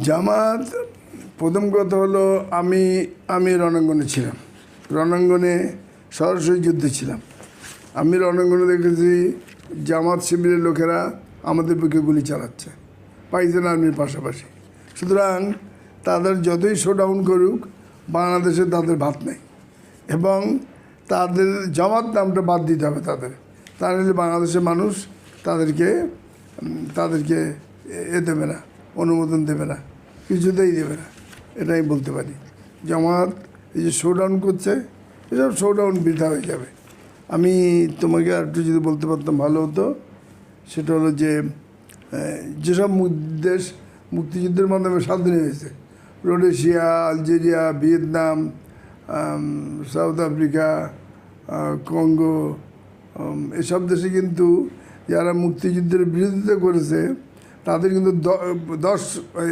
জামাত প্রথম কথা হলো আমি রণাঙ্গনে ছিলাম, রণাঙ্গনে সরাসরি যুদ্ধে ছিলাম। আমি রণাঙ্গনে দেখেছি জামাত শিবিরের লোকেরা আমাদের বুকে গুলি চালাচ্ছে পাকিস্তান আর্মির পাশাপাশি। সুতরাং তাদের যতই শোডাউন করুক, বাংলাদেশে তাদের ভাত নেই এবং তাদের জামাত নামটা বাদ দিতে হবে তাদের। তা নাহলে বাংলাদেশের মানুষ তাদেরকে দেবে না, অনুমোদন দেবে না, কিছুতেই দেবে না, এটাই বলতে পারি। জামাত এই যে শোডাউন করছে, এসব শোডাউন বৃথা হয়ে যাবে। আমি তোমাকে আর একটু যদি বলতে পারতাম ভালো হতো। সেটা হলো যে যেসব দেশ মুক্তিযুদ্ধের মাধ্যমে স্বাধীন হয়েছে, Rhodesia, Algeria, Vietnam, south Africa, Congo, এসব দেশে কিন্তু যারা মুক্তিযুদ্ধের বিরোধিতা করেছে তাদের কিন্তু 10